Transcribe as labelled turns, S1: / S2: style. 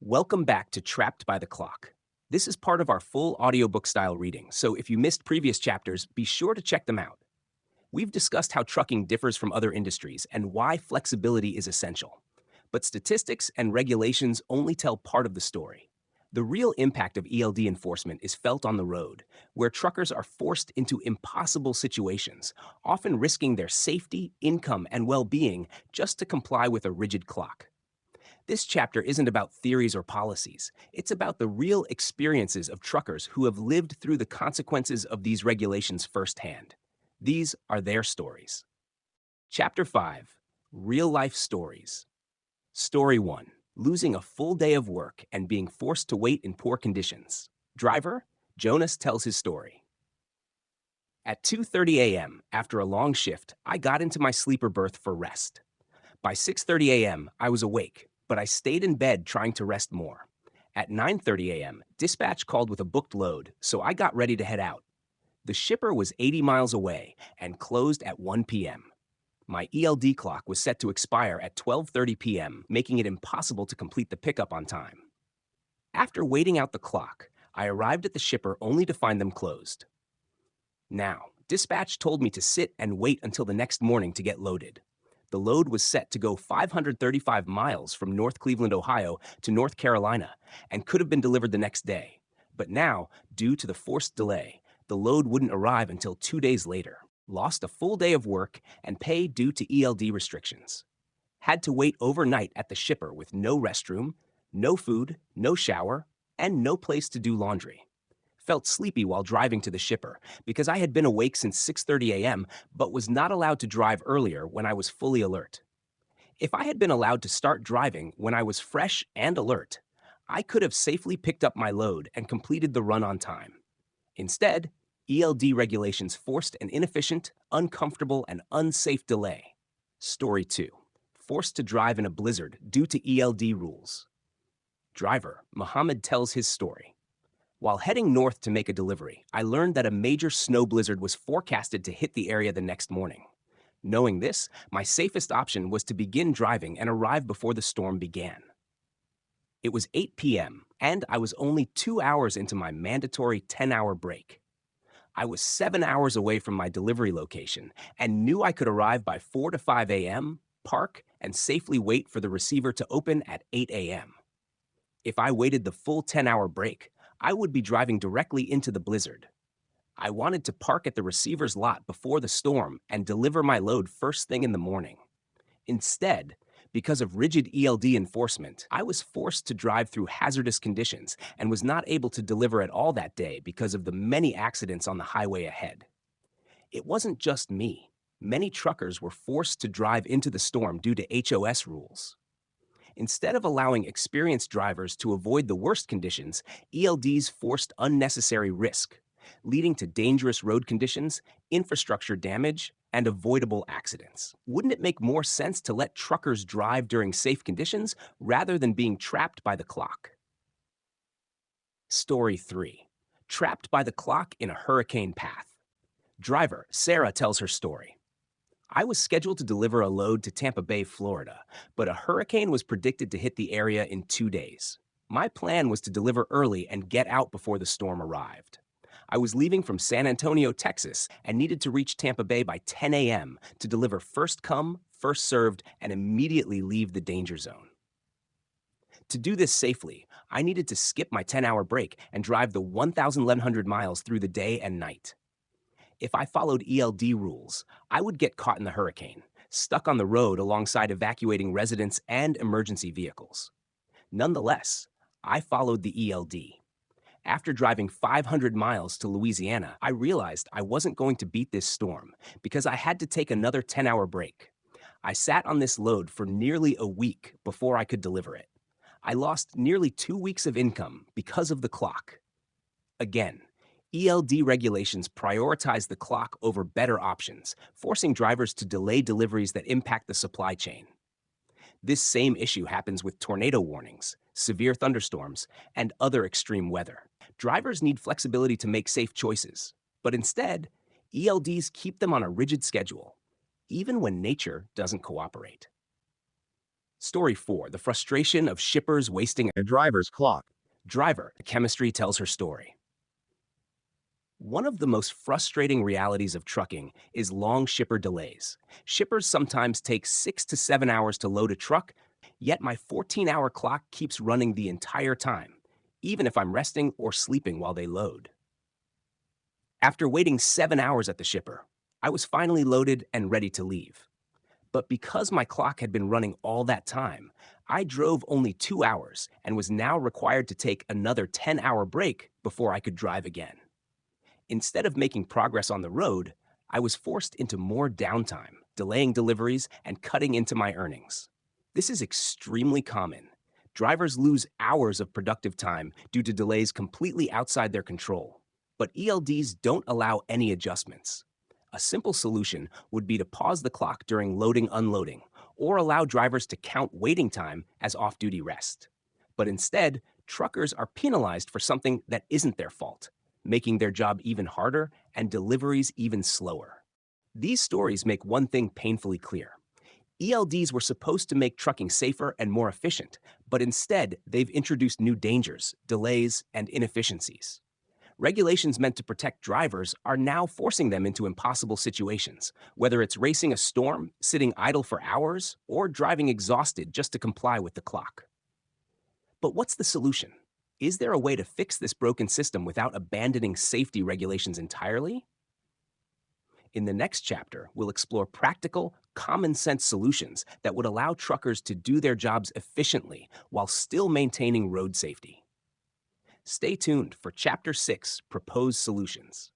S1: Welcome back to Trapped by the Clock. This is part of our full audiobook style reading, so if you missed previous chapters, be sure to check them out. We've discussed how trucking differs from other industries and why flexibility is essential. But statistics and regulations only tell part of the story. The real impact of ELD enforcement is felt on the road, where truckers are forced into impossible situations, often risking their safety, income, and well being just to comply with a rigid clock. This chapter isn't about theories or policies. It's about the real experiences of truckers who have lived through the consequences of these regulations firsthand. These are their stories. Chapter 5, Real Life Stories. Story 1, Losing a full day of work and being forced to wait in poor conditions. Driver, Jonas tells his story. At 2:30 a.m., after a long shift, I got into my sleeper berth for rest. By 6:30 a.m., I was awake, but I stayed in bed trying to rest more. At 9:30 a.m., dispatch called with a booked load, so I got ready to head out. The shipper was 80 miles away and closed at 1 p.m. My ELD clock was set to expire at 12:30 p.m., making it impossible to complete the pickup on time. After waiting out the clock, I arrived at the shipper only to find them closed. Now, dispatch told me to sit and wait until the next morning to get loaded. The load was set to go 535 miles from North Cleveland, Ohio to North Carolina and could have been delivered the next day. But now, due to the forced delay, the load wouldn't arrive until 2 days later. Lost a full day of work and pay due to ELD restrictions. Had to wait overnight at the shipper with no restroom, no food, no shower, and no place to do laundry. Felt sleepy while driving to the shipper because I had been awake since 6:30 a.m. but was not allowed to drive earlier when I was fully alert. If I had been allowed to start driving when I was fresh and alert, I could have safely picked up my load and completed the run on time. Instead, ELD regulations forced an inefficient, uncomfortable, and unsafe delay. Story 2. Forced to drive in a blizzard due to ELD rules. Driver, Muhammad tells his story. While heading north to make a delivery, I learned that a major snow blizzard was forecasted to hit the area the next morning. Knowing this, my safest option was to begin driving and arrive before the storm began. It was 8 p.m., and I was only 2 hours into my mandatory 10-hour break. I was 7 hours away from my delivery location and knew I could arrive by 4 to 5 a.m., park, and safely wait for the receiver to open at 8 a.m. If I waited the full 10-hour break, I would be driving directly into the blizzard. I wanted to park at the receiver's lot before the storm and deliver my load first thing in the morning. Instead, because of rigid ELD enforcement, I was forced to drive through hazardous conditions and was not able to deliver at all that day because of the many accidents on the highway ahead. It wasn't just me. Many truckers were forced to drive into the storm due to HOS rules. Instead of allowing experienced drivers to avoid the worst conditions, ELDs forced unnecessary risk, leading to dangerous road conditions, infrastructure damage, and avoidable accidents. Wouldn't it make more sense to let truckers drive during safe conditions rather than being trapped by the clock? Story 3. Trapped by the clock in a hurricane path. Driver, Sarah tells her story. I was scheduled to deliver a load to Tampa Bay, Florida, but a hurricane was predicted to hit the area in 2 days. My plan was to deliver early and get out before the storm arrived. I was leaving from San Antonio, Texas, and needed to reach Tampa Bay by 10 a.m. to deliver first come, first served, and immediately leave the danger zone. To do this safely, I needed to skip my 10-hour break and drive the 1,100 miles through the day and night. If I followed ELD rules, I would get caught in the hurricane, stuck on the road alongside evacuating residents and emergency vehicles. Nonetheless, I followed the ELD. After driving 500 miles to Louisiana, I realized I wasn't going to beat this storm because I had to take another 10-hour break. I sat on this load for nearly a week before I could deliver it. I lost nearly 2 weeks of income because of the clock. Again, ELD regulations prioritize the clock over better options, forcing drivers to delay deliveries that impact the supply chain. This same issue happens with tornado warnings, severe thunderstorms, and other extreme weather. Drivers need flexibility to make safe choices, but instead, ELDs keep them on a rigid schedule, even when nature doesn't cooperate. Story 4, the frustration of shippers wasting
S2: A driver's clock.
S1: driver. Chemistry tells her story. One of the most frustrating realities of trucking is long shipper delays. Shippers sometimes take 6 to 7 hours to load a truck, yet my 14-hour clock keeps running the entire time, even if I'm resting or sleeping while they load. After waiting 7 hours at the shipper, I was finally loaded and ready to leave. But because my clock had been running all that time, I drove only 2 hours and was now required to take another 10-hour break before I could drive again. Instead of making progress on the road, I was forced into more downtime, delaying deliveries and cutting into my earnings. This is extremely common. Drivers lose hours of productive time due to delays completely outside their control. But ELDs don't allow any adjustments. A simple solution would be to pause the clock during loading/unloading, or allow drivers to count waiting time as off-duty rest. But instead, truckers are penalized for something that isn't their fault, making their job even harder and deliveries even slower. These stories make one thing painfully clear. ELDs were supposed to make trucking safer and more efficient, but instead, they've introduced new dangers, delays, and inefficiencies. Regulations meant to protect drivers are now forcing them into impossible situations, whether it's racing a storm, sitting idle for hours, or driving exhausted just to comply with the clock. But what's the solution? Is there a way to fix this broken system without abandoning safety regulations entirely? In the next chapter, we'll explore practical, common sense solutions that would allow truckers to do their jobs efficiently while still maintaining road safety. Stay tuned for Chapter 6, Proposed Solutions.